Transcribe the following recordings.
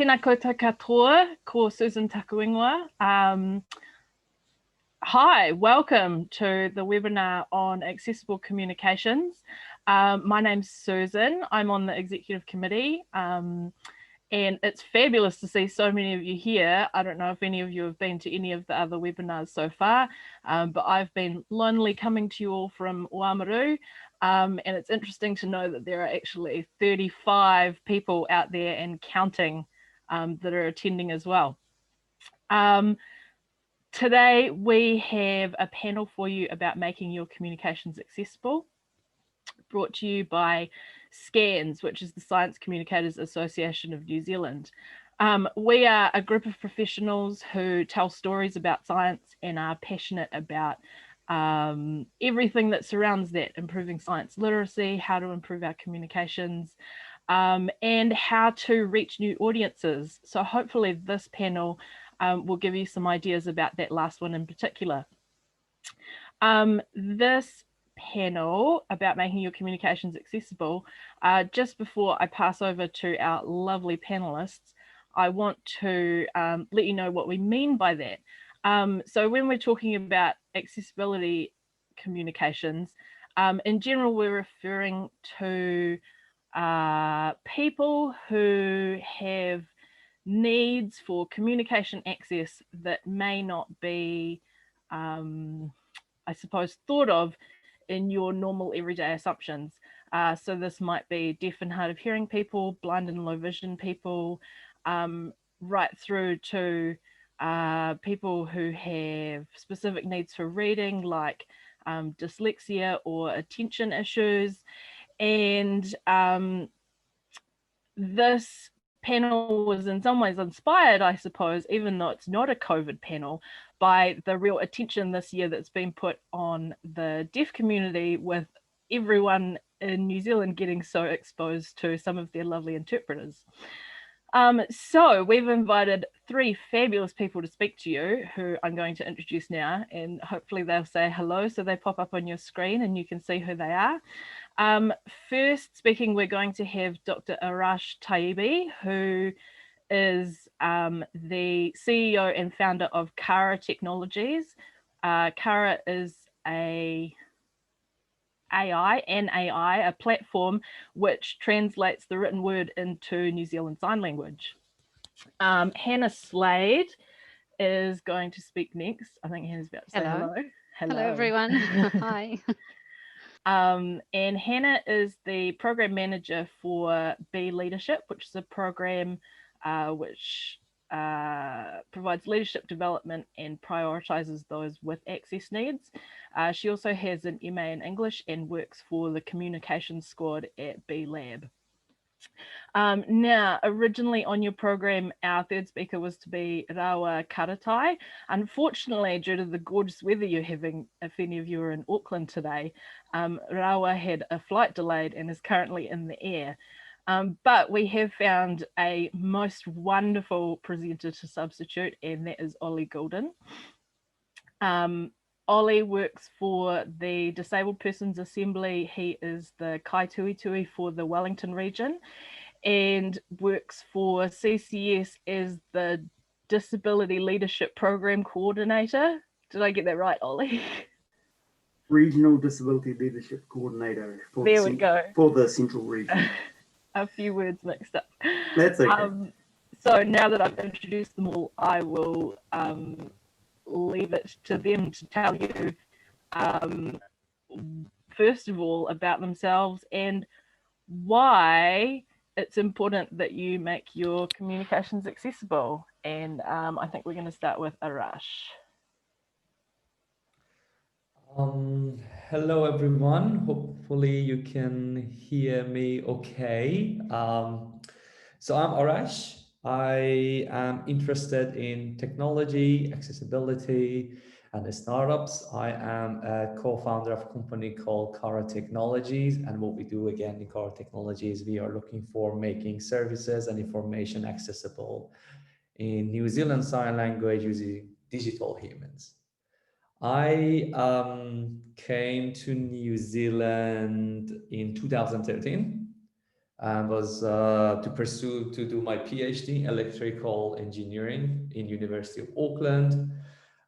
Tēnā koutou katoa, ko Susan Takuingoa. Hi, welcome to the webinar on accessible communications. My name's Susan. I'm on the executive committee, and it's fabulous to see so many of you here. I don't know if any of you have been to any of the other webinars so far, but I've been lonely coming to you all from Oamaru. And it's interesting to know that there are actually 35 people out there and counting that are attending as well. Today we have a panel for you about making your communications accessible, brought to you by SCANZ, which is the Science Communicators Association of New Zealand. We are a group of professionals who tell stories about science and are passionate about everything that surrounds that, improving science literacy, how to improve our communications, and how to reach new audiences. So hopefully this panel will give you some ideas about that last one in particular. This panel about making your communications accessible, just before I pass over to our lovely panelists, I want to let you know what we mean by that. So when we're talking about accessibility communications, in general, we're referring to people who have needs for communication access that may not be, I suppose, thought of in your normal everyday assumptions. So this might be deaf and hard of hearing people, blind and low vision people, right through to people who have specific needs for reading, like dyslexia or attention issues. And this panel was in some ways inspired, I suppose, even though it's not a COVID panel, by the real attention this year that's been put on the deaf community, with everyone in New Zealand getting so exposed to some of their lovely interpreters. So we've invited three fabulous people to speak to you, who I'm going to introduce now, and hopefully they'll say hello so they pop up on your screen and you can see who they are. First speaking, we're going to have Dr. Arash Tayebi, who is the CEO and founder of Kara Technologies. Kara is a platform which translates the written word into New Zealand Sign Language. Hannah Slade is going to speak next. I think Hannah's about to say hello. Hello everyone. Hi. And Hannah is the program manager for Be Leadership, which is a program which provides leadership development and prioritizes those with access needs. She also has an MA in English and works for the communications squad at B Lab. Now, originally on your program, our third speaker was to be Rawa Karatai. Unfortunately, due to the gorgeous weather you're having, if any of you are in Auckland today, Rawa had a flight delayed and is currently in the air. But we have found a most wonderful presenter to substitute, and that is Ollie Goulden. Ollie works for the Disabled Persons Assembly. He is the Kaituitui for the Wellington region, and works for CCS as the Disability Leadership Program Coordinator. Did I get that right, Ollie? Regional Disability Leadership Coordinator for there we go. For the Central Region. A few words mixed up. That's okay. So now that I've introduced them all, I will leave it to them to tell you, first of all, about themselves and why it's important that you make your communications accessible. And I think we're going to start with Arash. Hello everyone, hopefully you can hear me okay. So I'm Arash. I am interested in technology, accessibility, and startups. I am a co-founder of a company called Kara Technologies, and what we do again in Kara Technologies, we are looking for making services and information accessible in New Zealand Sign Language using digital humans. I came to New Zealand in 2013. and was to pursue to do my PhD in electrical engineering in University of Auckland.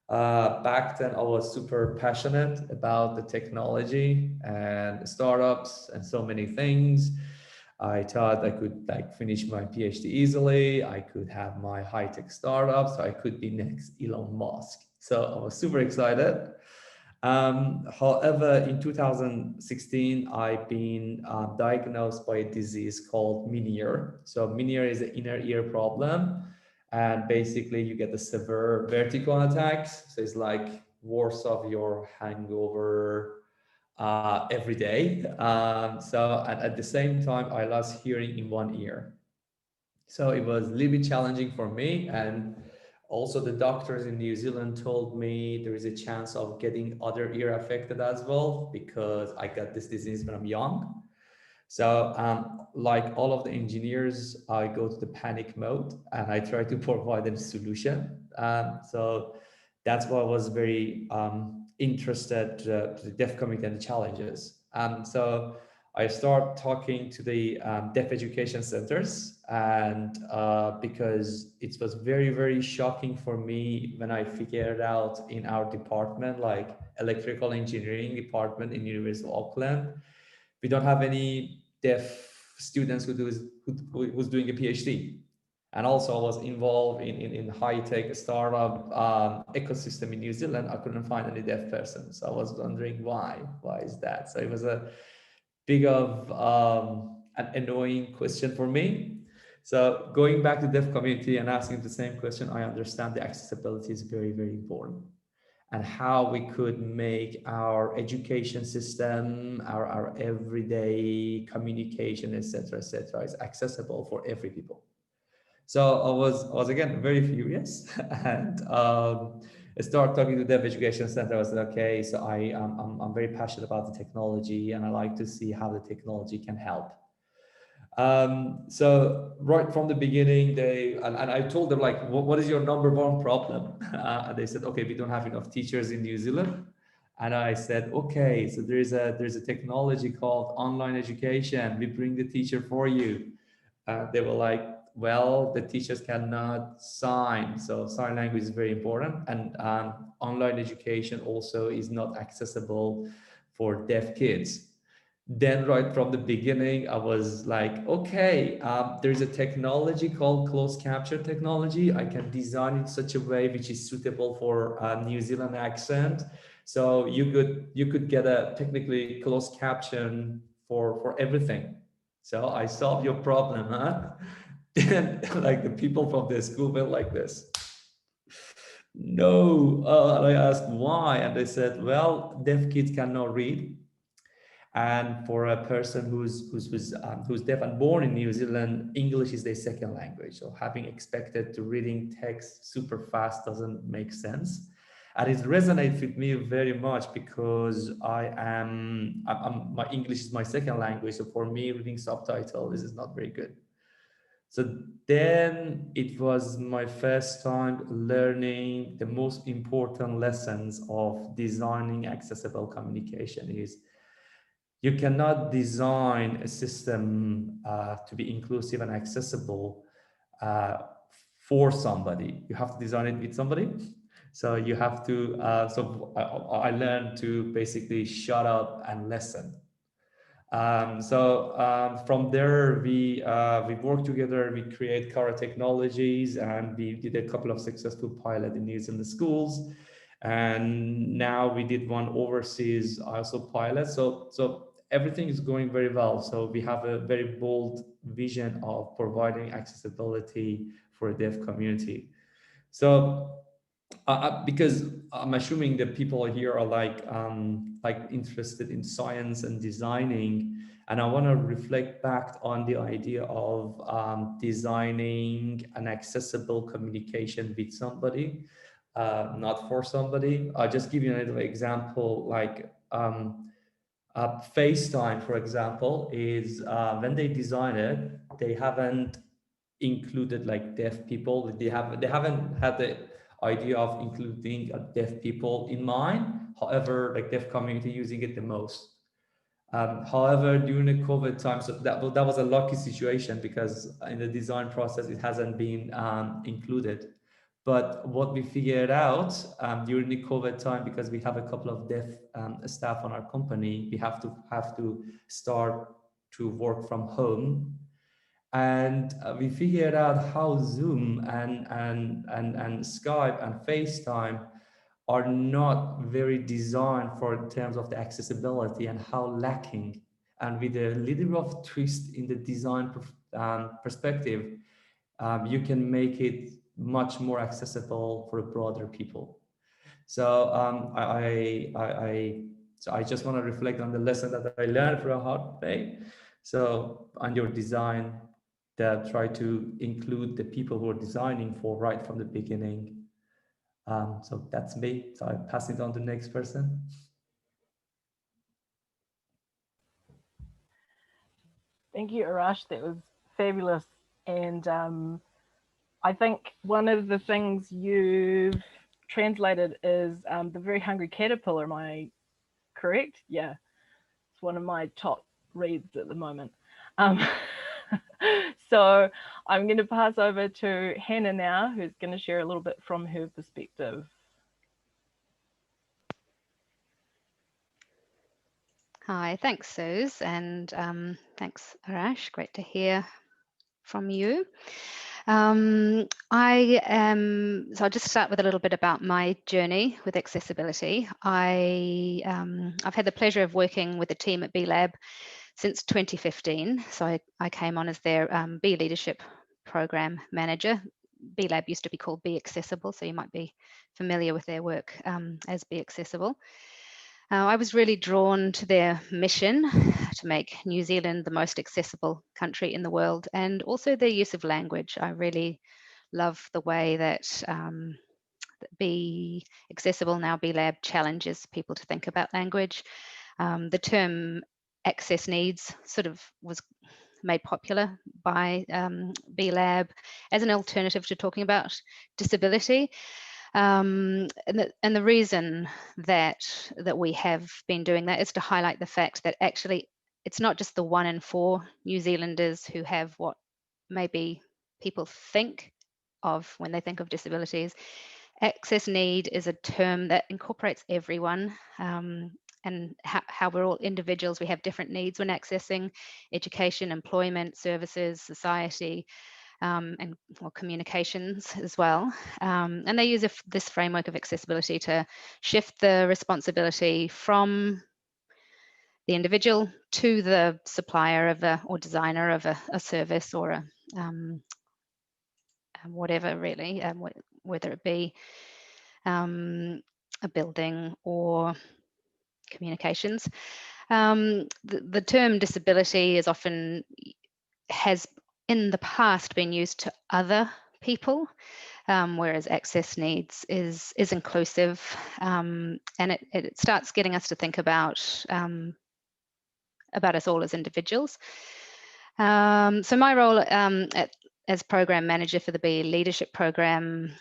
Back then, I was super passionate about the technology and startups and so many things. I thought I could like finish my PhD easily. I could have my high-tech startup, so I could be next Elon Musk. So I was super excited. However, in 2016, I've been diagnosed by a disease called Meniere. So Meniere is an inner ear problem. And basically you get the severe vertigo attacks. So it's like worse of your hangover every day. So at the same time, I lost hearing in one ear. So it was a little bit challenging for me. And also the doctors in New Zealand told me there is a chance of getting other ear affected as well, because I got this disease when I'm young. So like all of the engineers, I go to the panic mode and I try to provide a solution. So that's why I was very interested to the deaf community and the challenges. So I start talking to the deaf education centers, and because it was very, very shocking for me when I figured out in our department, like electrical engineering department in University of Auckland, we don't have any deaf students who's doing a PhD. And also I was involved in high-tech startup ecosystem in New Zealand. I couldn't find any deaf person. So I was wondering why is that? So it was a big of an annoying question for me. So going back to the deaf community and asking the same question, I understand the accessibility is very, very important, and how we could make our education system, our everyday communication, etc., is accessible for every people. So I was again very furious, and I started talking to the Deaf Education Center. I said, okay, so I'm very passionate about the technology, and I like to see how the technology can help. So right from the beginning, and I told them, like, what is your number one problem? And they said, okay, we don't have enough teachers in New Zealand. And I said, okay, so there's a technology called online education. We bring the teacher for you. They were like, well, the teachers cannot sign. So sign language is very important. And online education also is not accessible for deaf kids. Then right from the beginning, I was like, okay, there's a technology called closed capture technology. I can design it in such a way which is suitable for New Zealand accent. So you could get a technically closed caption for everything. So I solved your problem, huh? Then like the people from the school went like this. No, and I asked why, and they said, well, deaf kids cannot read. And for a person who's deaf and born in New Zealand, English is their second language. So having expected to reading text super fast doesn't make sense. And it resonates with me very much because my English is my second language. So for me, reading subtitles, this is not very good. So then it was my first time learning the most important lessons of designing accessible communication is you cannot design a system to be inclusive and accessible for somebody. You have to design it with somebody. So you have to, I learned to basically shut up and listen. From there, we worked together, we create Kara Technologies, and we did a couple of successful pilots in New Zealand schools. And now we did one overseas also pilot. So everything is going very well. So we have a very bold vision of providing accessibility for a deaf community. So because I'm assuming that people here are like interested in science and designing, and I want to reflect back on the idea of designing an accessible communication with somebody, not for somebody. I'll just give you another example, like FaceTime, for example, is when they design it, they haven't included like deaf people. They haven't had the idea of including deaf people in mind. However, like deaf community using it the most. However, during the COVID time, so that was a lucky situation because in the design process, it hasn't been included. But what we figured out during the COVID time, because we have a couple of deaf staff on our company, we have to start to work from home, and we figured out how Zoom and Skype and FaceTime are not very designed for in terms of the accessibility and how lacking. And with a little bit of twist in the design perspective, you can make it much more accessible for broader people. So I just want to reflect on the lesson that I learned for a hard way. So on your design, that try to include the people who are designing for right from the beginning. So that's me. So I pass it on to the next person. Thank you, Arash. That was fabulous. And I think one of the things you've translated is The Very Hungry Caterpillar. Am I correct? Yeah. It's one of my top reads at the moment. So I'm going to pass over to Hannah now, who's going to share a little bit from her perspective. Hi, thanks, Suze, and thanks, Arash. Great to hear from you. So I'll just start with a little bit about my journey with accessibility. I've had the pleasure of working with a team at B-Lab since 2015. So I came on as their B Leadership Program Manager. B-Lab used to be called Be Accessible, so you might be familiar with their work as Be Accessible. I was really drawn to their mission to make New Zealand the most accessible country in the world, and also their use of language. I really love the way that Be Accessible, now B-Lab, challenges people to think about language. The term access needs sort of was made popular by B-Lab as an alternative to talking about disability. And the reason that we have been doing that is to highlight the fact that actually it's not just the 1 in 4 New Zealanders who have what maybe people think of when they think of disabilities. Access need is a term that incorporates everyone, and how we're all individuals. We have different needs when accessing education, employment, services, society, and communications as well. And they use this framework of accessibility to shift the responsibility from the individual to the supplier of or designer of a service or a whatever, really, whether it be a building or communications. The term disability is often has in the past been used to other people, whereas access needs is inclusive, and it starts getting us to think about us all as individuals. So my role as program manager for the Be Leadership Program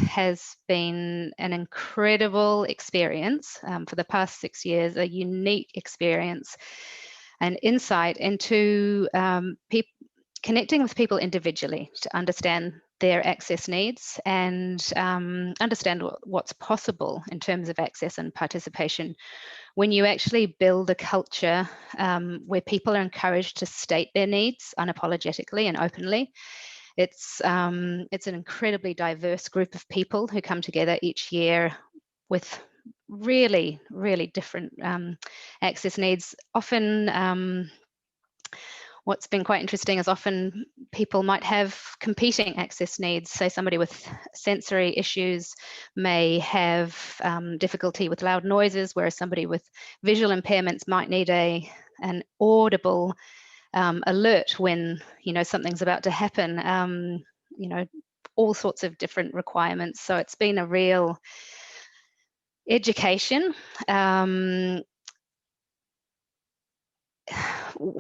has been an incredible experience for the past 6 years, a unique experience and insight into connecting with people individually to understand their access needs and understand what's possible in terms of access and participation when you actually build a culture where people are encouraged to state their needs unapologetically and openly. It's an incredibly diverse group of people who come together each year with really, really different access needs. Often, what's been quite interesting is often people might have competing access needs. So somebody with sensory issues may have difficulty with loud noises, whereas somebody with visual impairments might need an audible alert when something's about to happen. All sorts of different requirements. So it's been a real education.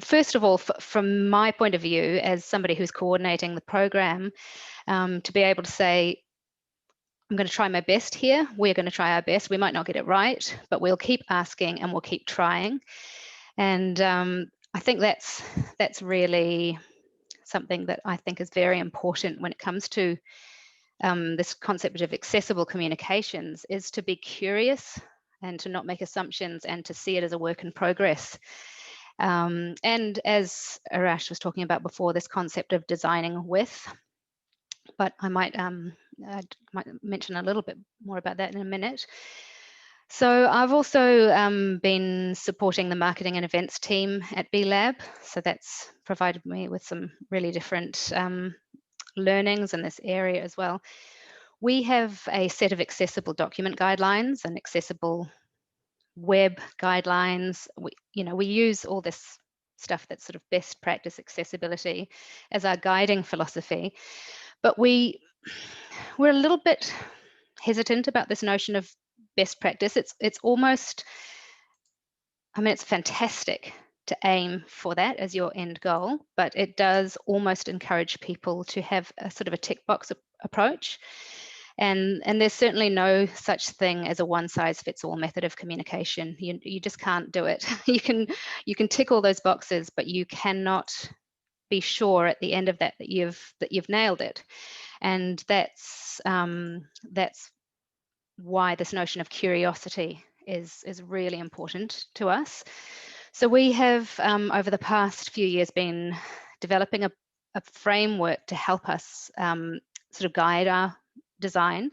First of all, from my point of view, as somebody who's coordinating the program, to be able to say, I'm going to try my best here. We're going to try our best. We might not get it right, but we'll keep asking and we'll keep trying. And I think that's really something that I think is very important when it comes to this concept of accessible communications, is to be curious and to not make assumptions and to see it as a work in progress. And as Arash was talking about before, this concept of designing with, but I might mention a little bit more about that in a minute. So I've also been supporting the marketing and events team at B-Lab. So that's provided me with some really different learnings in this area as well. We have a set of accessible document guidelines and accessible web guidelines. We use all this stuff that's sort of best practice accessibility as our guiding philosophy, but we're a little bit hesitant about this notion of best practice. It's almost, I mean, it's fantastic to aim for that as your end goal, but it does almost encourage people to have a sort of a tick box approach. And there's certainly no such thing as a one-size-fits-all method of communication. You just can't do it. You can tick all those boxes, but you cannot be sure at the end of that you've nailed it. And that's why this notion of curiosity is really important to us. So we have over the past few years been developing a framework to help us sort of guide our design,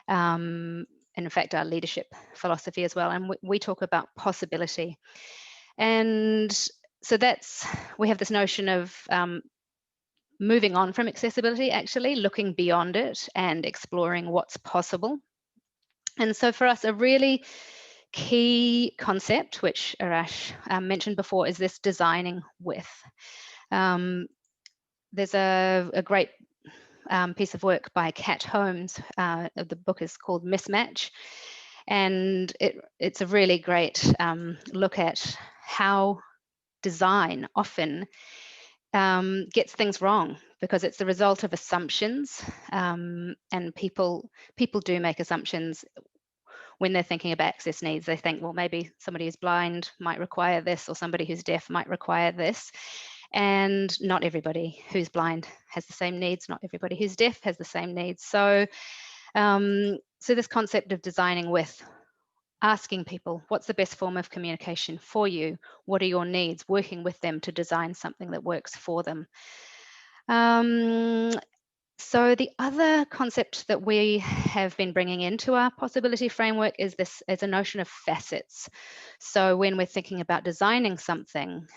and in fact our leadership philosophy as well. And we talk about possibility. And so we have this notion of moving on from accessibility, actually looking beyond it and exploring what's possible. And so for us, a really key concept, which Arash mentioned before, is this designing with. There's a great piece of work by Kat Holmes. The book is called Mismatch. And it's a really great look at how design often gets things wrong, because it's the result of assumptions, and people do make assumptions when they're thinking about access needs. They think, well, maybe somebody who's blind might require this, or somebody who's deaf might require this. And not everybody who's blind has the same needs. Not everybody who's deaf has the same needs. So, so this concept of designing with, asking people, what's the best form of communication for you? What are your needs? Working with them to design something that works for them. So the other concept that we have been bringing into our possibility framework is a notion of facets. So when we're thinking about designing something,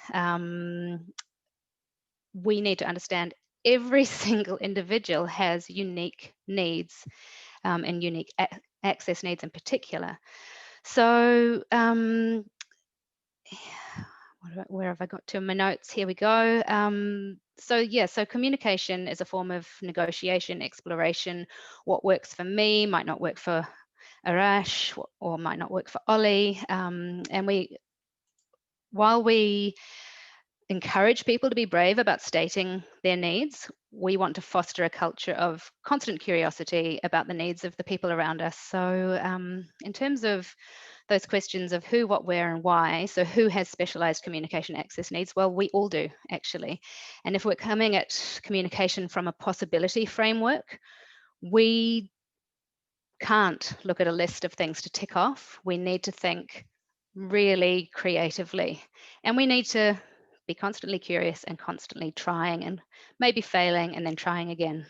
we need to understand every single individual has unique needs, and unique access needs in particular. So where have I got to in my notes? Here we go. So communication is a form of negotiation, exploration. What works for me might not work for Arash, or might not work for Ollie. And while we encourage people to be brave about stating their needs, we want to foster a culture of constant curiosity about the needs of the people around us. So in terms of those questions of who, what, where, and why, so who has specialized communication access needs? Well, we all do, actually. And if we're coming at communication from a possibility framework, we can't look at a list of things to tick off. We need to think really creatively, and we need to be constantly curious and constantly trying, and maybe failing and then trying again.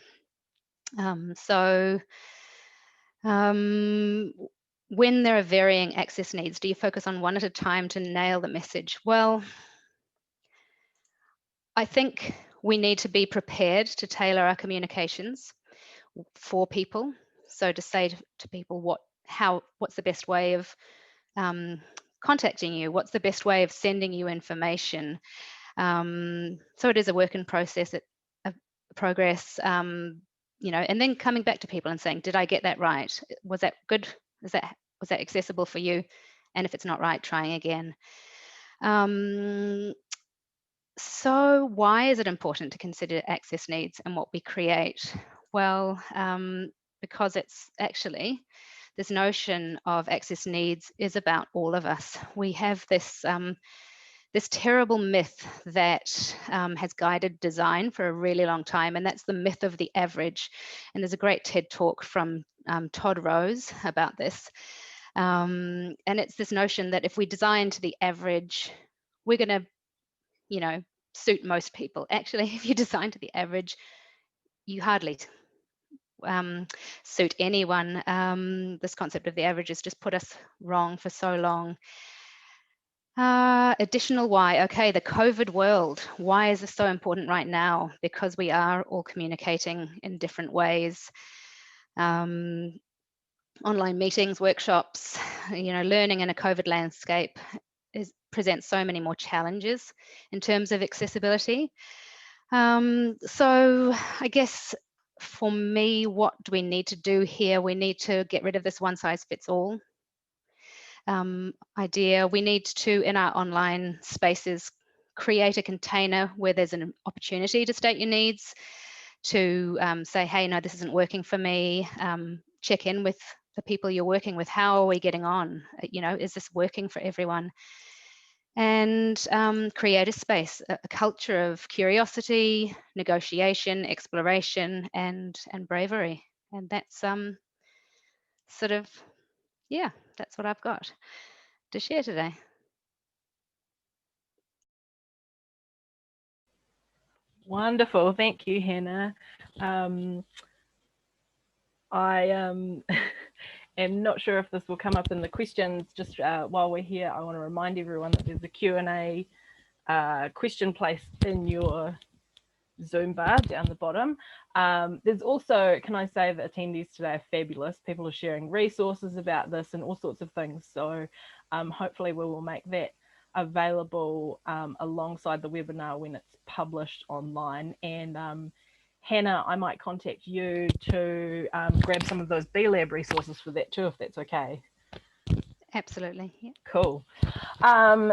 When there are varying access needs, do you focus on one at a time to nail the message? Well, I think we need to be prepared to tailor our communications for people. So to say to people what's the best way of contacting you, what's the best way of sending you information. So it is a work in progress, and then coming back to people and saying, did I get that right? Was that good? Was that accessible for you? And if it's not right, trying again. So why is it important to consider access needs and what we create? Well, because it's actually, this notion of access needs is about all of us. We have this this terrible myth that has guided design for a really long time, and that's the myth of the average. And there's a great TED talk from Todd Rose about this. And it's this notion that if we design to the average, we're going to, you know, suit most people. Actually, if you design to the average, you hardly suit anyone. This concept of the average has just put us wrong for so long. Additional why, okay, the COVID world. Why is this so important right now? Because we are all communicating in different ways. Online meetings, workshops, you know, learning in a COVID landscape presents so many more challenges in terms of accessibility. So I guess for me, what do we need to do here? We need to get rid of this one size fits all idea. We need to, in our online spaces, create a container where there's an opportunity to state your needs, to say, hey, no, this isn't working for me. Check in with the people you're working with. How are we getting on? You know, is this working for everyone? And create a space, a culture of curiosity, negotiation, exploration, and bravery. And that's sort of, yeah, that's what I've got to share today. Wonderful, thank you, Hannah. I am not sure if this will come up in the questions. Just while we're here, I want to remind everyone that there's a Q&A question placed in your Zoom bar down the bottom. There's also, can I say that attendees today are fabulous. People are sharing resources about this and all sorts of things. So hopefully we will make that available alongside the webinar when it's published online. And Hannah, I might contact you to grab some of those B-Lab resources for that too, if that's okay. Absolutely. Yeah. Cool.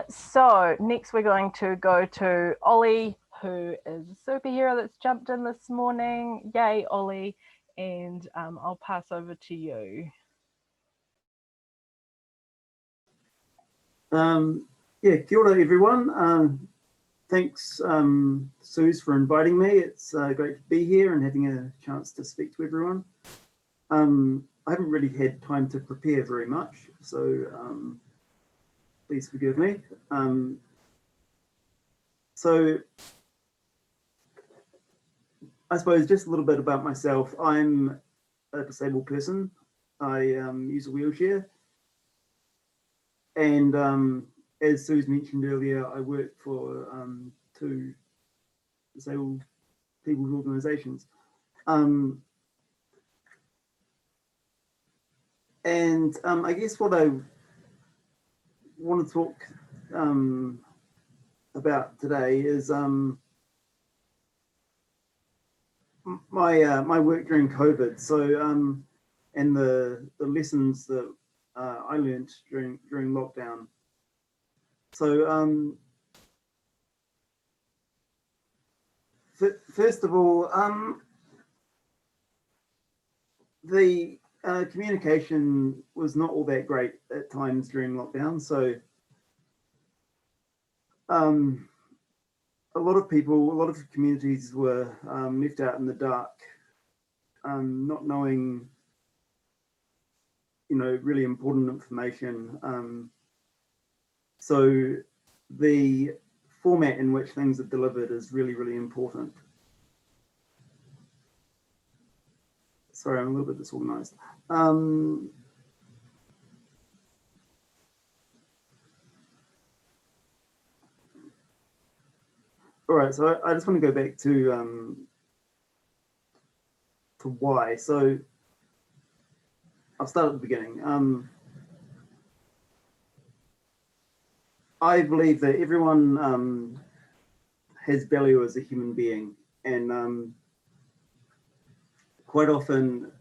So next we're going to go to Ollie, who is a superhero that's jumped in this morning. Yay, Ollie. And I'll pass over to you. Yeah, kia ora everyone. Thanks, Suze, for inviting me. It's great to be here and having a chance to speak to everyone. I haven't really had time to prepare very much, so please forgive me. So I suppose just a little bit about myself. I'm a disabled person. I use a wheelchair. And as Suze mentioned earlier, I work for 2 disabled people's organisations. And I guess what I want to talk about today is my work during COVID. So and the lessons that I learned during lockdown. So first of all, the communication was not all that great at times during lockdown. So a lot of people, a lot of communities were left out in the dark, not knowing, you know, really important information. So the format in which things are delivered is really, really important. Sorry, I'm a little bit disorganized. All right, so I just want to go back to why. So I'll start at the beginning. I believe that everyone has value as a human being, and quite often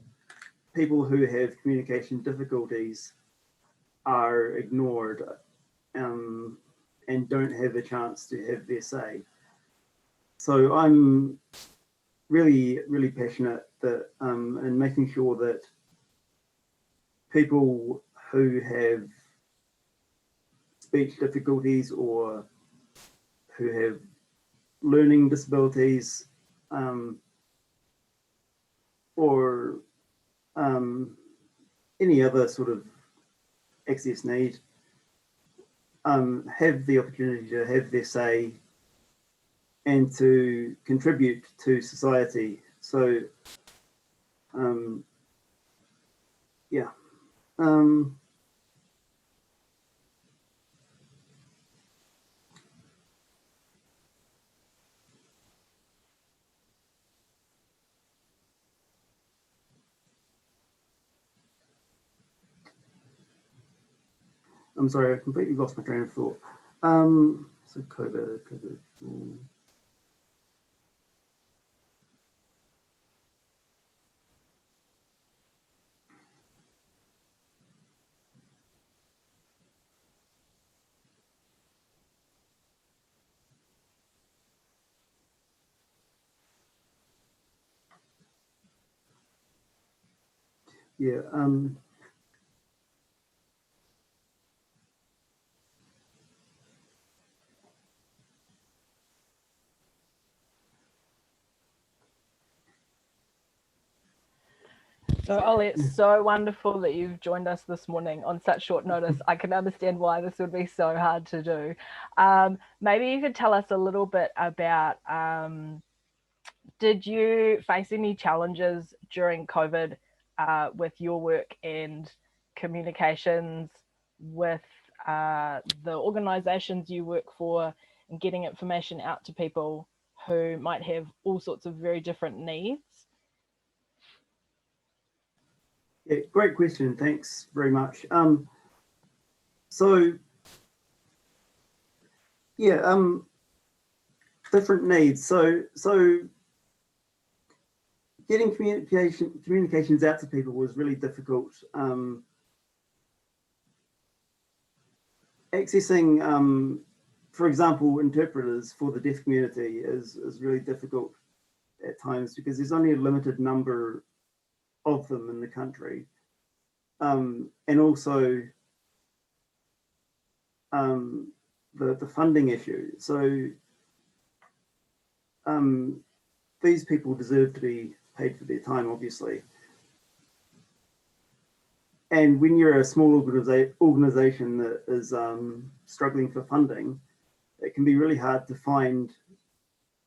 people who have communication difficulties are ignored and don't have a chance to have their say. So I'm really, really passionate that in making sure that people who have speech difficulties or who have learning disabilities, or any other sort of access need, have the opportunity to have their say and to contribute to society. So, yeah. I'm sorry, I completely lost my train of thought. So COVID. Yeah. So Ollie, it's so wonderful that you've joined us this morning on such short notice. I can understand why this would be so hard to do. Maybe you could tell us a little bit about, did you face any challenges during COVID with your work and communications with the organisations you work for and getting information out to people who might have all sorts of very different needs? Yeah, great question. Thanks very much. So yeah, different needs. So getting communications out to people was really difficult. Accessing, for example, interpreters for the deaf community is really difficult at times because there's only a limited number of them in the country. And also the funding issue. So these people deserve to be paid for their time, obviously. And when you're a small organization that is struggling for funding, it can be really hard to find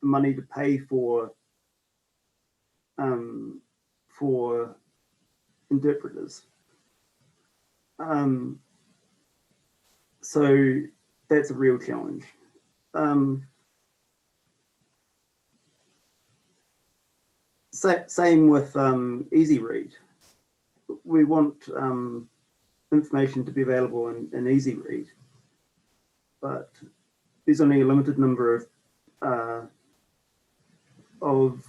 the money to pay for interpreters. So that's a real challenge. Same with EasyRead. We want information to be available in EasyRead, but there's only a limited number of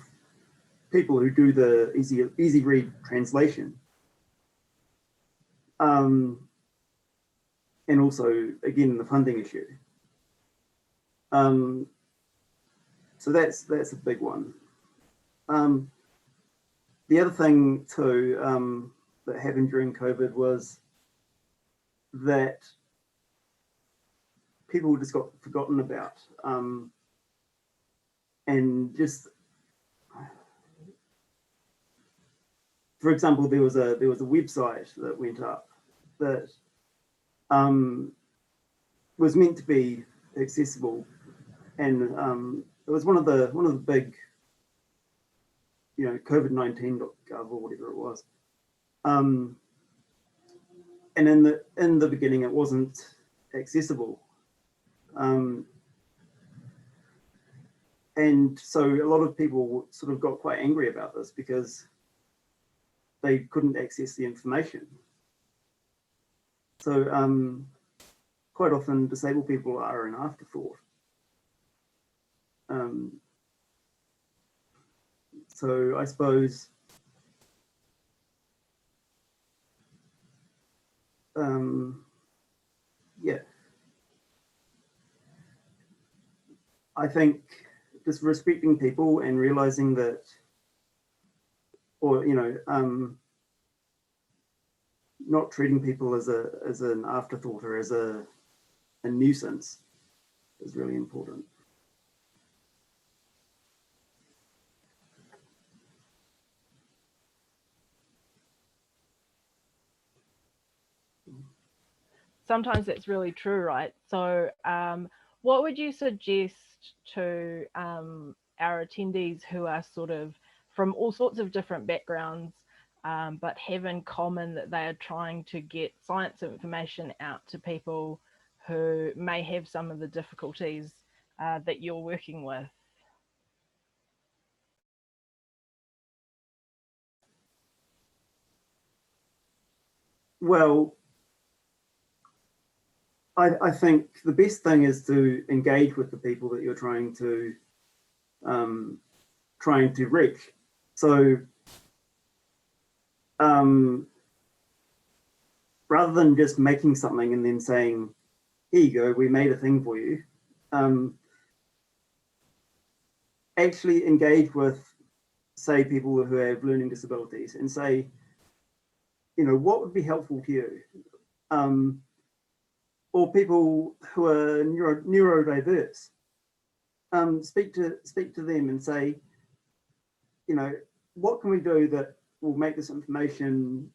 people who do the EasyRead translation. And also, again, the funding issue. So that's a big one. The other thing too that happened during COVID was that people just got forgotten about, and just, for example, there was a website that went up that was meant to be accessible, and it was one of the big, COVID-19.gov or whatever it was. And in the beginning, it wasn't accessible. And so a lot of people sort of got quite angry about this because they couldn't access the information. So quite often disabled people are an afterthought. So I suppose yeah, I think just respecting people and realizing that, or not treating people as an afterthought or as a nuisance is really important. sometimes that's really true, right? So what would you suggest to our attendees who are sort of from all sorts of different backgrounds, but have in common that they are trying to get science information out to people who may have some of the difficulties that you're working with? Well, I think the best thing is to engage with the people that you're trying to reach. So rather than just making something and then saying, here you go, we made a thing for you, actually engage with, say, people who have learning disabilities and say, you know, what would be helpful to you? Or people who are neurodiverse. Speak to them and say, you know, what can we do that will make this information,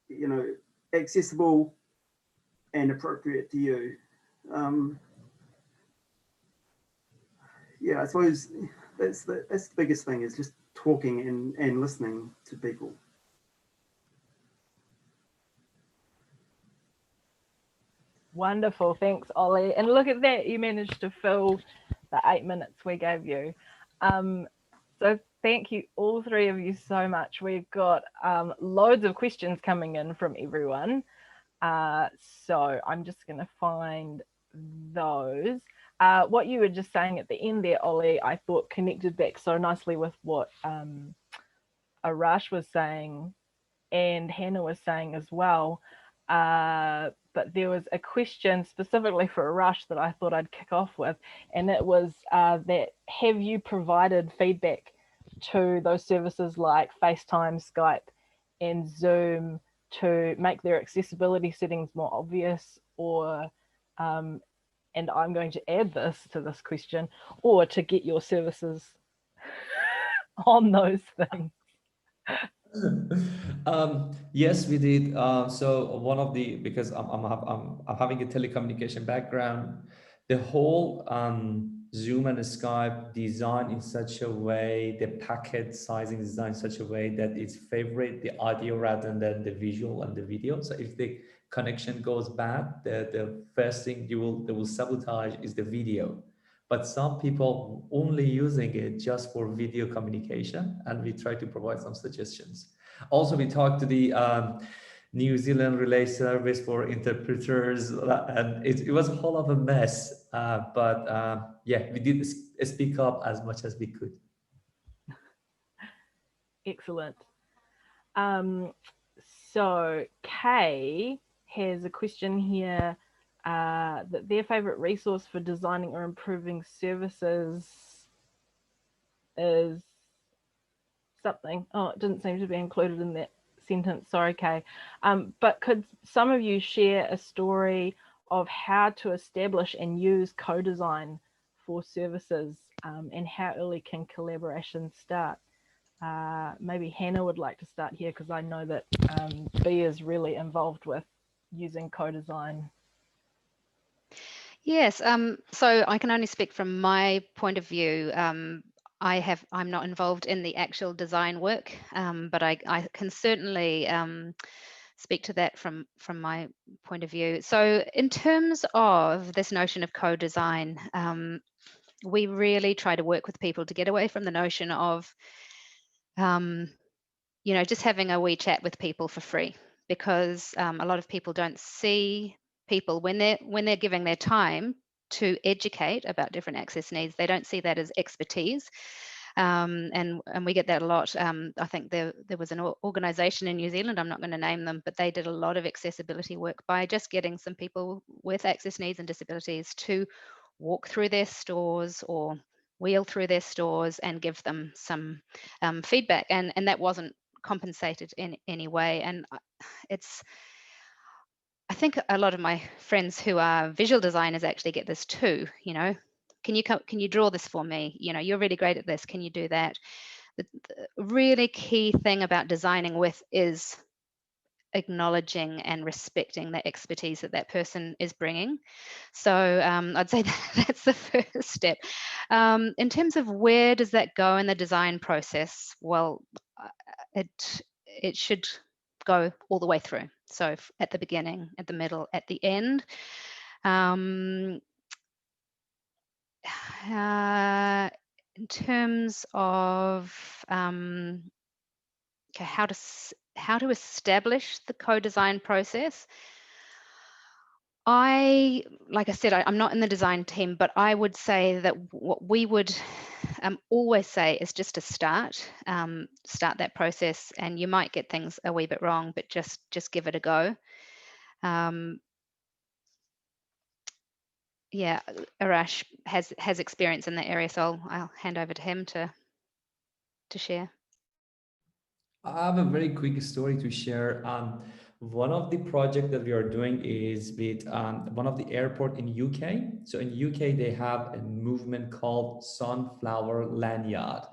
you know, accessible and appropriate to you? Yeah, I suppose that's the biggest thing, is just talking and listening to people. Wonderful, thanks, Ollie. And look at that, you managed to fill the 8 minutes we gave you. So thank you, all three of you, so much. We've got loads of questions coming in from everyone. So I'm just going to find those. What you were just saying at the end there, Ollie, I thought connected back so nicely with what Arash was saying and Hannah was saying as well. But there was a question specifically for Arash that I thought I'd kick off with, and it was that have you provided feedback to those services like FaceTime, Skype, and Zoom to make their accessibility settings more obvious, or and I'm going to add this to this question, or to get your services on those things? Yes, we did. So one of the, because I'm having a telecommunication background, the whole Zoom and Skype design in such a way, the packet sizing design in such a way that it's favorite the audio rather than the visual and the video. So if the connection goes bad, the first thing they will sabotage is the video. But some people only using it just for video communication, and we try to provide some suggestions. Also, we talked to the New Zealand Relay Service for interpreters, and it was a whole of a mess. But yeah, we did speak up as much as we could. Excellent. So Kay has a question here that their favorite resource for designing or improving services is something. Oh, it didn't seem to be included in that sentence. Sorry, Kay. But could some of you share a story of how to establish and use co-design for services, and how early can collaboration start? Maybe Hannah would like to start here, because I know that Bea is really involved with using co-design. Yes, so I can only speak from my point of view. I'm not involved in the actual design work, but I can certainly speak to that from my point of view. So in terms of this notion of co-design, we really try to work with people to get away from the notion of you know, just having a wee chat with people for free, because a lot of people don't see people when they're giving their time to educate about different access needs. They don't see that as expertise. And we get that a lot. I think there was an organization in New Zealand, I'm not going to name them, but they did a lot of accessibility work by just getting some people with access needs and disabilities to walk through their stores or wheel through their stores and give them some feedback. And that wasn't compensated in any way. And I think a lot of my friends who are visual designers actually get this too. You know, can you draw this for me? You know, you're really great at this. Can you do that? The really key thing about designing with is acknowledging and respecting the expertise that that person is bringing. So I'd say that's the first step. In terms of where does that go in the design process? Well, it should go all the way through. So at the beginning, at the middle, at the end. In terms of okay, how to establish the co-design process, like I said, I'm not in the design team, but I would say that what we would always say is just to start that process, and you might get things a wee bit wrong, but just give it a go. Yeah, Arash has experience in that area, so I'll hand over to him to share. I have a very quick story to share. One of the projects that we are doing is with one of the airport in UK. So in UK, they have a movement called Sunflower Lanyard.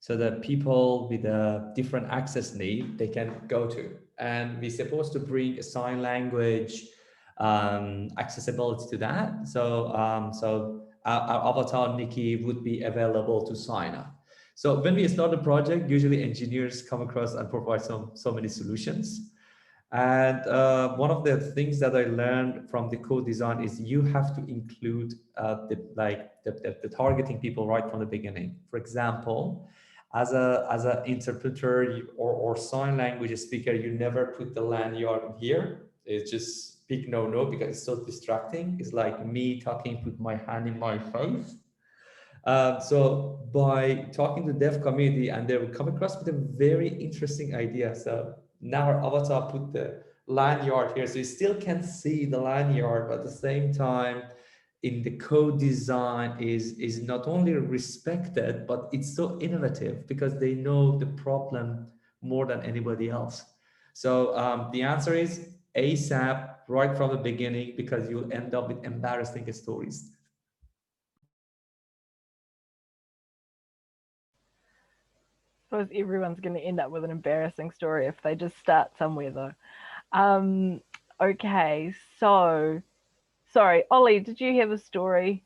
So that people with a different access need, they can go to. And we're supposed to bring a sign language accessibility to that. So, our avatar, Nikki, would be available to sign up. So when we start a project, usually engineers come across and provide so many solutions. And one of the things that I learned from the code design is you have to include the targeting people right from the beginning. For example, as a interpreter or sign language speaker, you never put the lanyard here. It's just big no because it's so distracting. It's like me talking, put my hand in my face. So by talking to the dev community, and they will come across with a very interesting idea. So now our avatar put the lanyard here, so you still can see the lanyard, but at the same time, in the code design is not only respected, but it's so innovative because they know the problem more than anybody else. So the answer is ASAP right from the beginning, because you'll end up with embarrassing stories. I suppose everyone's going to end up with an embarrassing story if they just start somewhere, though. Okay, so sorry, Ollie, did you have a story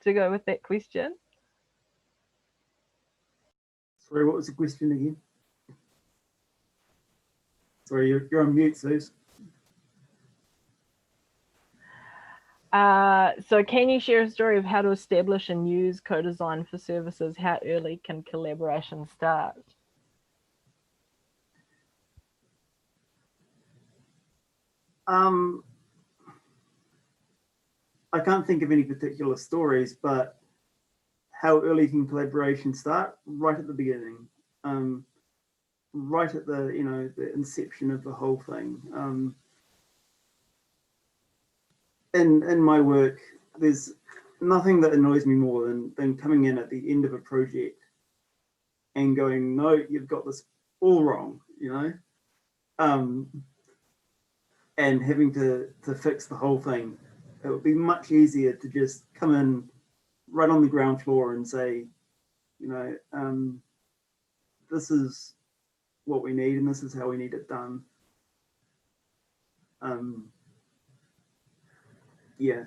to go with that question? Sorry, what was the question again? Sorry, you're on mute, Suze. So can you share a story of how to establish and use co-design for services? How early can collaboration start? I can't think of any particular stories, but how early can collaboration start? Right at the beginning, right at the the inception of the whole thing. In my work, there's nothing that annoys me more than coming in at the end of a project and going, no, you've got this all wrong, and having to fix the whole thing. It would be much easier to just come in right on the ground floor and say, this is what we need and this is how we need it done. Yeah.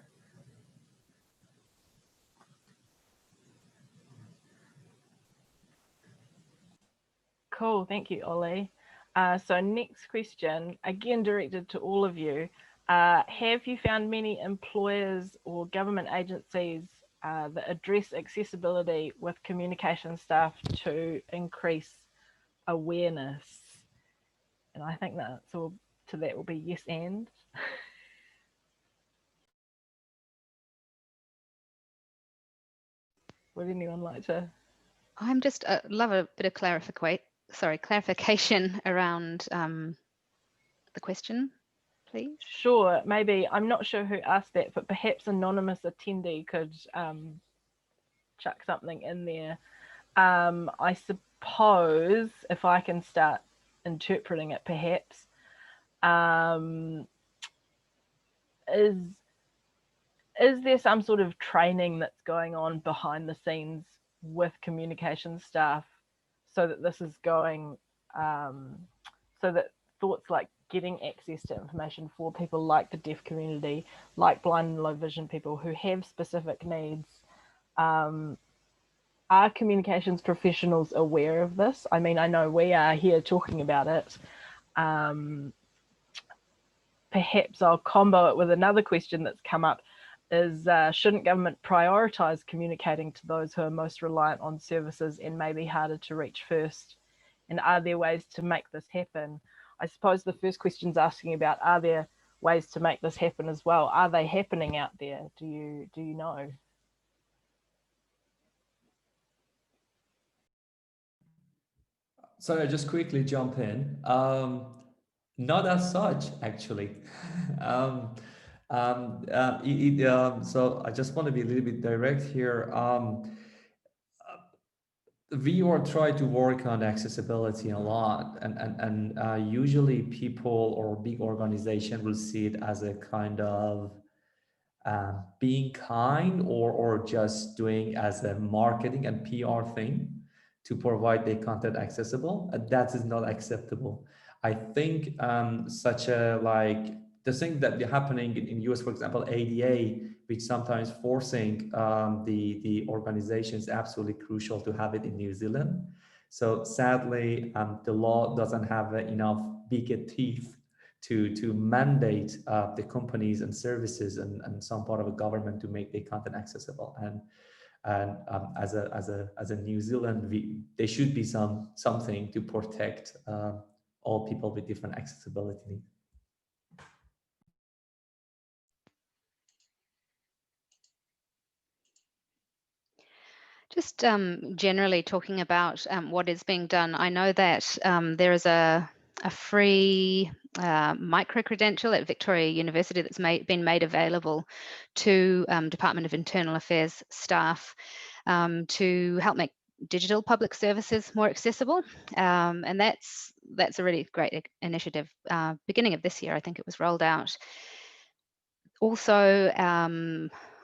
Cool, thank you, Ollie. So next question, again directed to all of you. Have you found many employers or government agencies that address accessibility with communication staff to increase awareness? And I think the answer to that will be yes and. Would anyone like to? I'm just love a bit of clarification around the question, please. Sure, maybe. I'm not sure who asked that, but perhaps anonymous attendee could chuck something in there. I suppose if I can start interpreting it, perhaps, is there some sort of training that's going on behind the scenes with communication staff so that this is going, so that thoughts like getting access to information for people like the deaf community, like blind and low vision people who have specific needs. Are communications professionals aware of this? I mean, I know we are here talking about it. Perhaps I'll combo it with another question that's come up is, shouldn't government prioritise communicating to those who are most reliant on services and maybe harder to reach first? And are there ways to make this happen? I suppose the first question's asking about, are there ways to make this happen as well? Are they happening out there? Do you know? So I just quickly jump in. Not as such, actually. So I just want to be a little bit direct here. We are trying to work on accessibility a lot, and usually people or big organization will see it as a kind of being kind or just doing as a marketing and PR thing to provide the content accessible. That is not acceptable. I think such a like the thing that is happening in US, for example, ADA, which sometimes forcing the organization is absolutely crucial to have it in New Zealand. So sadly, the law doesn't have enough bigger teeth to mandate the companies and services and some part of a government to make the content accessible. And as a New Zealand, there should be something to protect all people with different accessibility needs. Just generally talking about what is being done, I know that there is a free micro-credential at Victoria University that's been made available to Department of Internal Affairs staff to help make digital public services more accessible. And that's a really great initiative. Beginning of this year, I think it was rolled out. Also,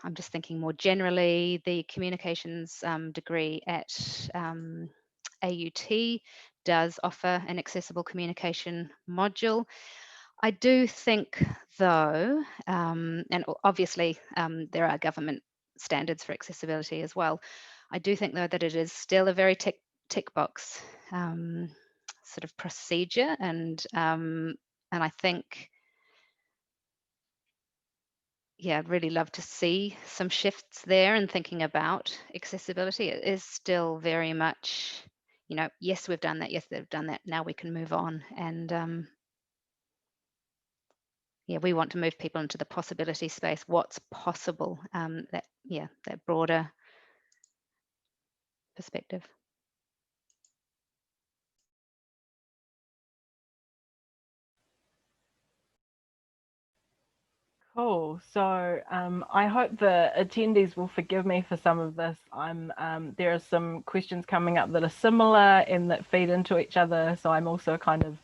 I'm just thinking more generally, the communications degree at AUT does offer an accessible communication module. I do think, though, and obviously there are government standards for accessibility as well. I do think, though, that it is still a very tick box sort of procedure, and I think, yeah, I'd really love to see some shifts there and thinking about accessibility. It is still very much, you know, yes, we've done that. Yes, they've done that. Now we can move on. And yeah, we want to move people into the possibility space. What's possible? That broader perspective. Cool. So I hope the attendees will forgive me for some of this. There are some questions coming up that are similar and that feed into each other. So I'm also kind of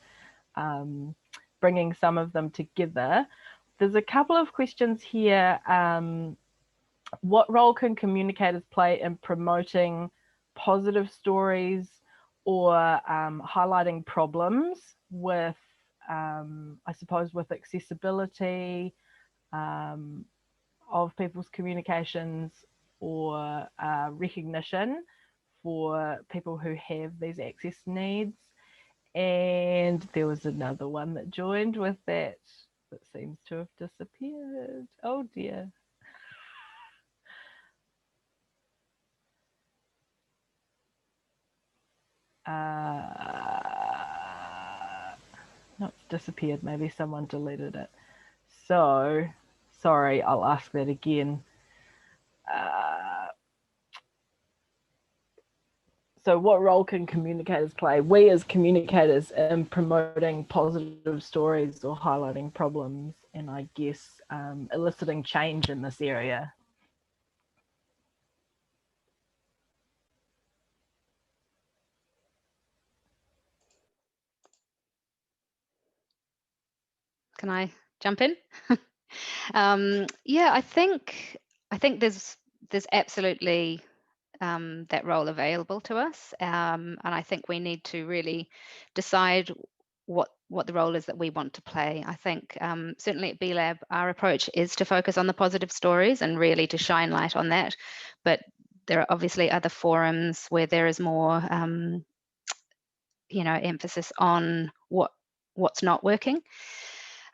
bringing some of them together. There's a couple of questions here. What role can communicators play in promoting positive stories or highlighting problems with, I suppose, with accessibility of people's communications or recognition for people who have these access needs? And there was another one that joined with that seems to have disappeared. Oh dear. No, it's disappeared. Maybe someone deleted it. So, sorry, I'll ask that again. So what role can communicators play? We as communicators in promoting positive stories or highlighting problems, and I guess eliciting change in this area. Can I jump in? Yeah, I think there's absolutely that role available to us, and I think we need to really decide what what the role is that we want to play. I think certainly at B-Lab, our approach is to focus on the positive stories and really to shine light on that. But there are obviously other forums where there is more, emphasis on what's not working.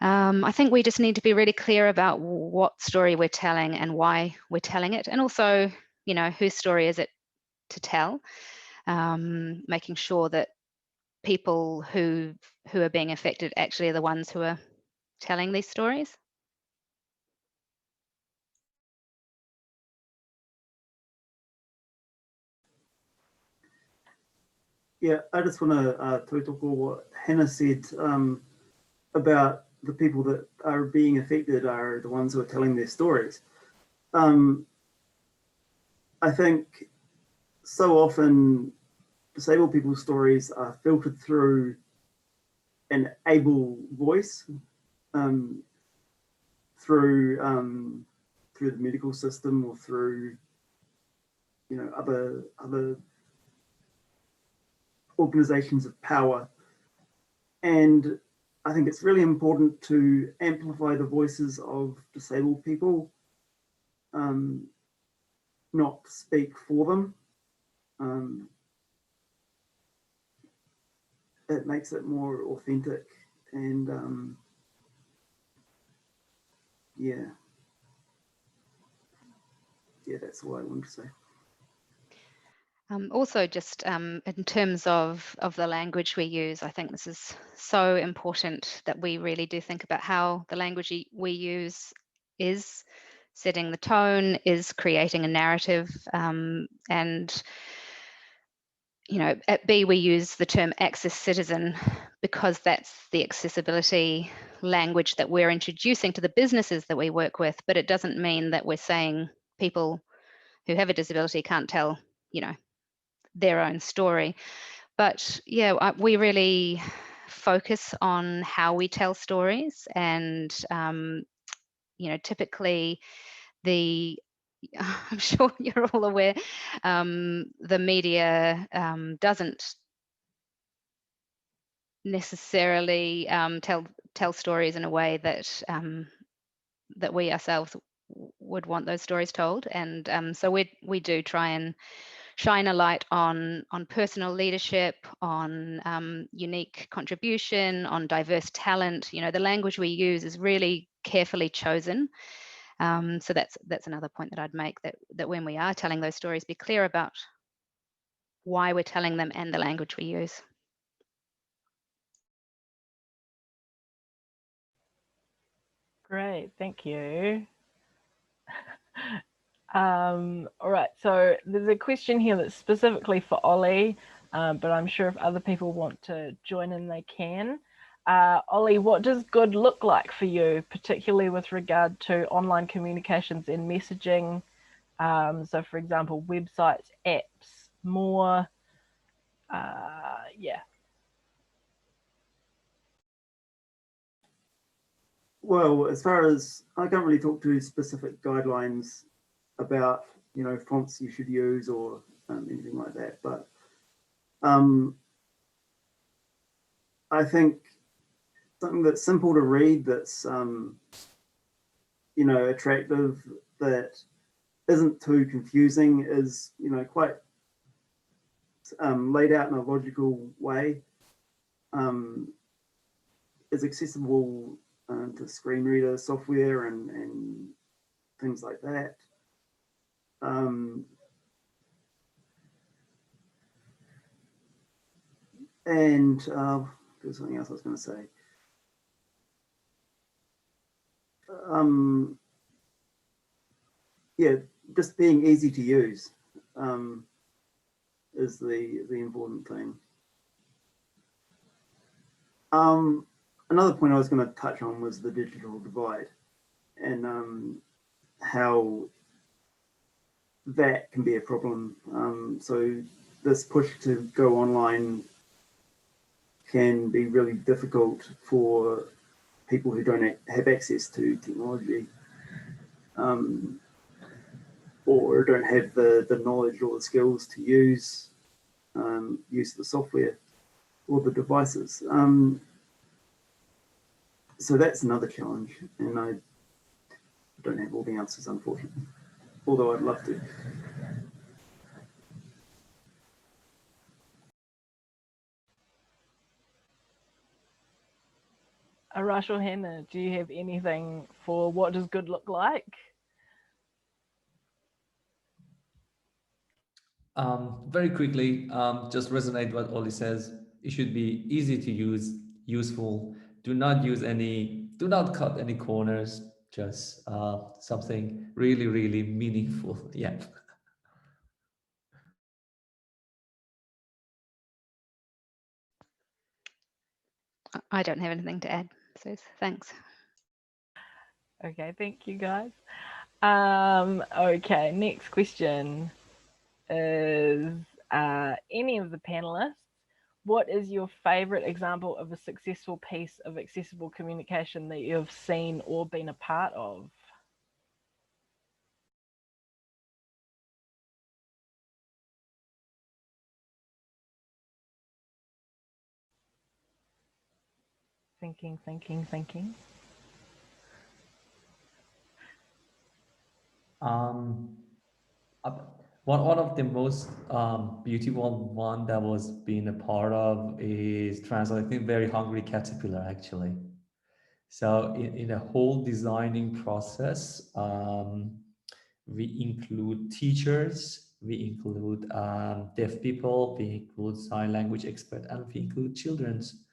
I think we just need to be really clear about what story we're telling and why we're telling it, and also, whose story is it to tell, making sure that people who are being affected actually are the ones who are telling these stories. Yeah, I just want to tautoko what Hannah said about the people that are being affected are the ones who are telling their stories. I think so often disabled people's stories are filtered through an able voice, through the medical system or through other organizations of power. And I think it's really important to amplify the voices of disabled people, not speak for them. It makes it more authentic, and yeah, that's all I wanted to say. Also, just in terms of the language we use, I think this is so important that we really do think about how the language we use is setting the tone, is creating a narrative, and at B we use the term access citizen because that's the accessibility language that we're introducing to the businesses that we work with, but it doesn't mean that we're saying people who have a disability can't tell, their own story. But yeah, we really focus on how we tell stories, and typically I'm sure you're all aware, the media doesn't necessarily tell stories in a way that that we ourselves would want those stories told, and so we do try and shine a light on personal leadership, on unique contribution, on diverse talent. The language we use is really carefully chosen. So that's another point that I'd make, that when we are telling those stories, be clear about why we're telling them and the language we use. Great, thank you. All right, so there's a question here that's specifically for Ollie, but I'm sure if other people want to join in, they can. Ollie, what does good look like for you, particularly with regard to online communications and messaging? So for example, websites, apps, more, yeah. Well, as far as I can't really talk to specific guidelines about fonts you should use or anything like that, but I think something that's simple to read, that's attractive, that isn't too confusing, is quite laid out in a logical way, is accessible to screen reader software and things like that. And there's something else I was going to say. Yeah, just being easy to use is the important thing. Another point I was going to touch on was the digital divide, and how that can be a problem. So this push to go online can be really difficult for people who don't have access to technology, or don't have the knowledge or the skills to use the software or the devices. so that's another challenge, and I don't have all the answers, unfortunately, although I'd love to. Arash or Hannah, do you have anything for what does good look like? Very quickly, just resonate what Oli says. It should be easy to use, useful. Do not cut any corners. Just something really, really meaningful. Yeah. I don't have anything to add, so thanks. Okay, thank you guys. Okay, next question is any of the panelists, what is your favorite example of a successful piece of accessible communication that you've seen or been a part of? Thinking. One of the most beautiful one that was being a part of is translating Very Hungry Caterpillar, actually. So in the whole designing process, we include teachers, we include deaf people, we include sign language expert, and we include children's.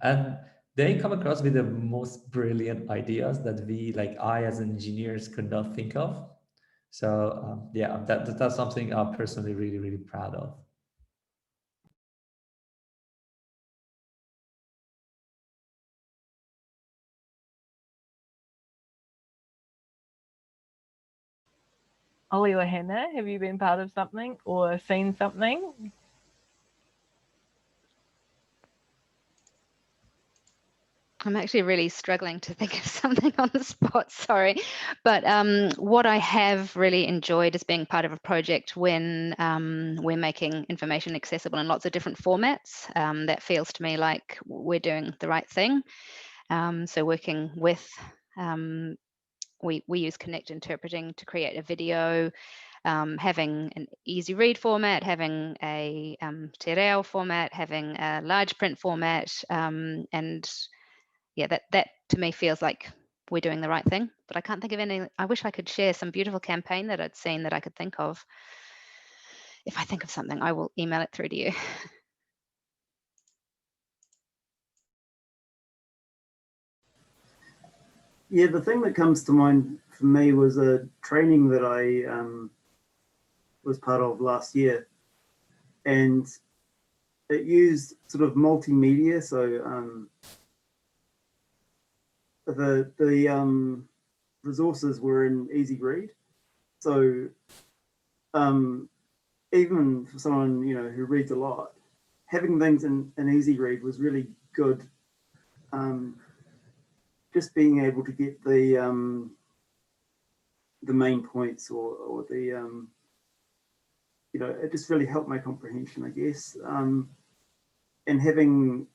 And they come across with the most brilliant ideas that I as engineers could not think of. So yeah, that's something I'm personally really, really proud of. Oli or Hannah, have you been part of something or seen something? I'm actually really struggling to think of something on the spot, sorry. But what I have really enjoyed is being part of a project when we're making information accessible in lots of different formats. That feels to me like we're doing the right thing. So working with, we use Connect Interpreting to create a video, having an easy read format, having a te reo format, having a large print format, and yeah, that to me feels like we're doing the right thing. But I can't think of any. I wish I could share some beautiful campaign that I'd seen that I could think of. If I think of something, I will email it through to you. Yeah, the thing that comes to mind for me was a training that I was part of last year, and it used sort of multimedia. So the resources were in Easy Read. So even for someone who reads a lot, having things in Easy Read was really good. Just being able to get the main points or the it just really helped my comprehension, I guess. And having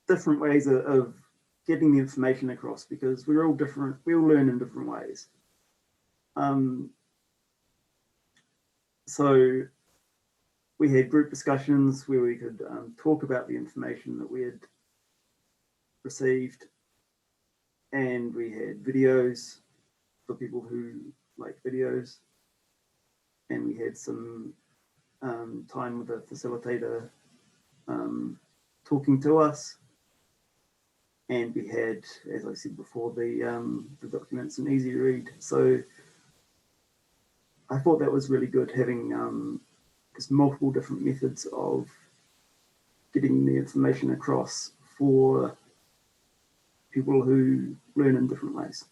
different ways of getting the information across, because we're all different, we all learn in different ways. So we had group discussions where we could talk about the information that we had received, and we had videos for people who like videos, and we had some time with a facilitator talking to us, and we had, as I said before, the documents in Easy Read. So I thought that was really good, having just multiple different methods of getting the information across for people who learn in different ways.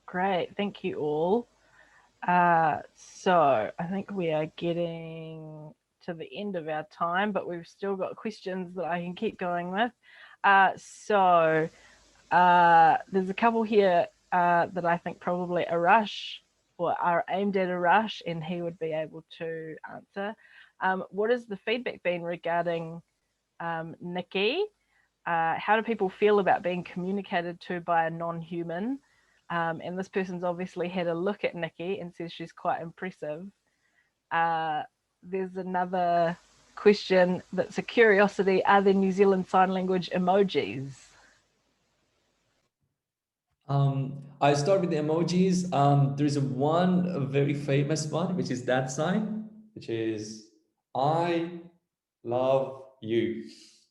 Great, thank you all. So I think we are getting to the end of our time, but we've still got questions that I can keep going with. So there's a couple here that I think probably Arash or are aimed at Arash, and he would be able to answer. What has the feedback been regarding Nikki? How do people feel about being communicated to by a non-human? And this person's obviously had a look at Nikki and says she's quite impressive. There's another question that's a curiosity. Are there New Zealand Sign Language emojis? I start with the emojis. There's a very famous one, which is that sign, which is I love you.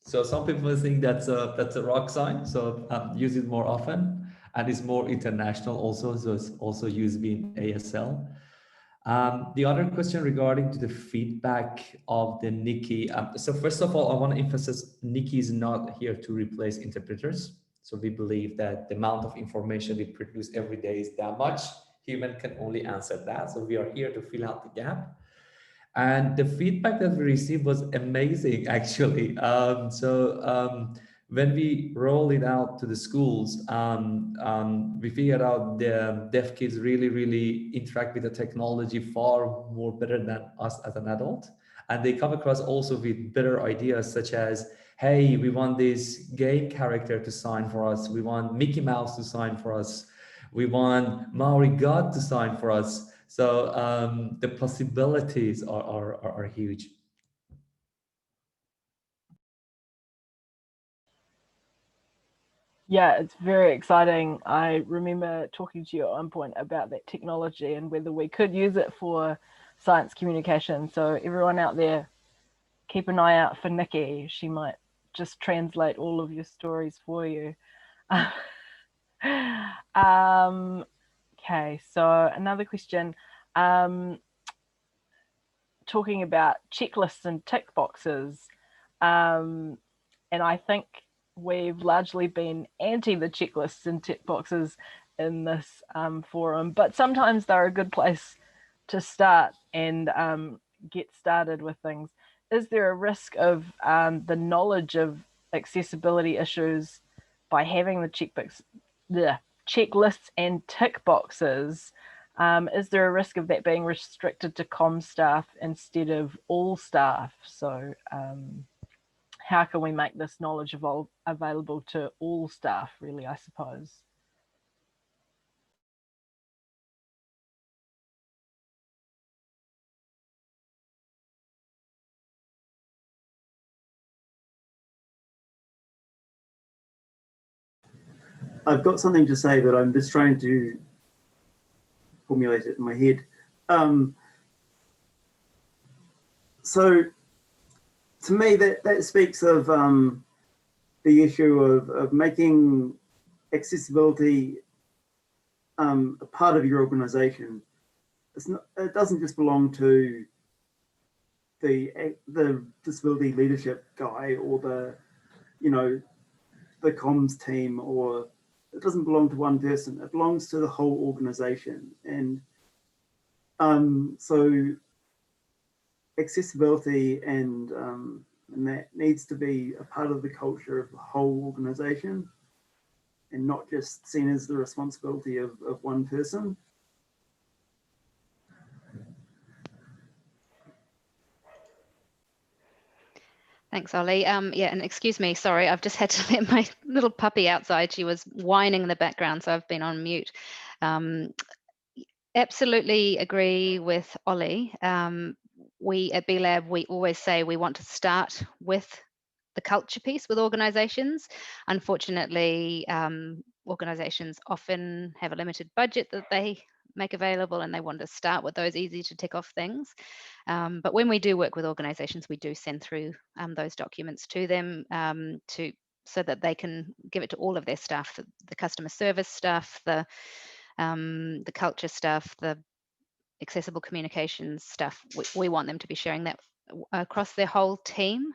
So some people think that's a rock sign, so use it more often, and it's more international also, so it's also used in ASL. The other question regarding to the feedback of the Nikki. So first of all, I want to emphasize Nikki is not here to replace interpreters. So we believe that the amount of information we produce every day is that much. Human can only answer that. So we are here to fill out the gap. And the feedback that we received was amazing, actually. When we roll it out to the schools, we figured out the deaf kids really interact with the technology far more better than us as an adult. And they come across also with better ideas, such as, hey, we want this game character to sign for us. We want Mickey Mouse to sign for us. We want Maori God to sign for us. So the possibilities are huge. Yeah, it's very exciting. I remember talking to you at one point about that technology and whether we could use it for science communication. So everyone out there, keep an eye out for Nikki. She might just translate all of your stories for you. Okay, so another question. Talking about checklists and tick boxes. And I think we've largely been anti the checklists and tick boxes in this forum, but sometimes they're a good place to start and get started with things. Is there a risk of the knowledge of accessibility issues by having the checklists and tick boxes? Is there a risk of that being restricted to comm staff instead of all staff? So how can we make this knowledge available to all staff, really, I suppose? I've got something to say, but I'm just trying to formulate it in my head. So to me, that speaks of the issue of making accessibility a part of your organization. It doesn't just belong to the disability leadership guy or the comms team, or it doesn't belong to one person. It belongs to the whole organization. And so accessibility and that needs to be a part of the culture of the whole organization and not just seen as the responsibility of one person. Thanks, Ollie. Yeah, and excuse me, sorry, I've just had to let my little puppy outside. She was whining in the background, so I've been on mute. Absolutely agree with Ollie. We at B-Lab, we always say we want to start with the culture piece with organizations. Unfortunately, organizations often have a limited budget that they make available, and they want to start with those easy to tick off things. But when we do work with organizations, we do send through those documents to them so that they can give it to all of their staff, the customer service staff, the culture stuff, the accessible communications stuff. We want them to be sharing that across their whole team.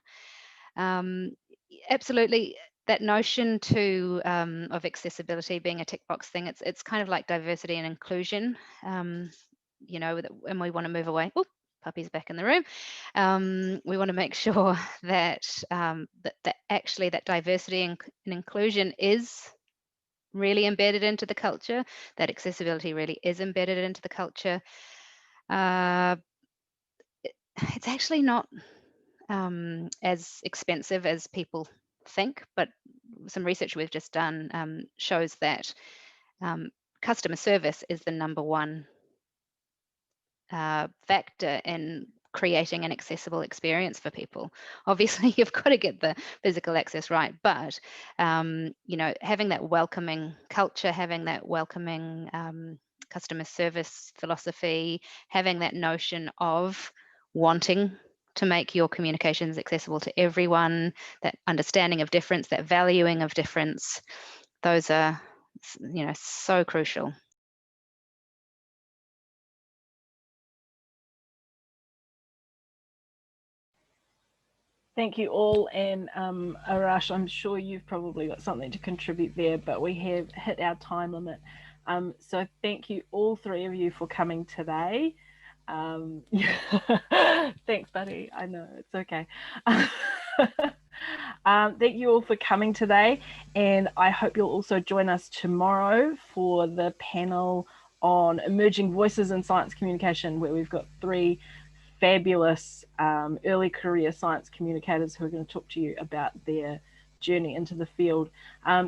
Absolutely, that notion too of accessibility being a tick box thing, it's kind of like diversity and inclusion, and we want to move away. Oh, puppy's back in the room. We want to make sure that that actually that diversity and inclusion is really embedded into the culture, that accessibility really is embedded into the culture. It's actually not as expensive as people think, but some research we've just done shows that customer service is the #1 factor in creating an accessible experience for people. Obviously, you've got to get the physical access right, but having that welcoming culture, having that welcoming customer service philosophy, having that notion of wanting to make your communications accessible to everyone, that understanding of difference, that valuing of difference, those are so crucial. Thank you all, and Arash, I'm sure you've probably got something to contribute there, but we have hit our time limit. So thank you, all three of you, for coming today. Thanks, buddy. I know, it's okay. Thank you all for coming today, and I hope you'll also join us tomorrow for the panel on emerging voices in science communication, where we've got 3 fabulous early career science communicators who are going to talk to you about their journey into the field.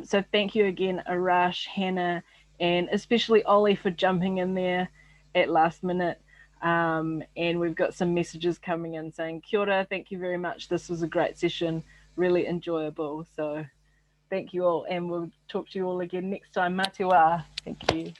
So thank you again, Arash, Hannah, and especially Ollie for jumping in there at last minute. And we've got some messages coming in saying, kia ora, thank you very much. This was a great session, really enjoyable. So thank you all, and we'll talk to you all again next time. Mā te wā. Thank you.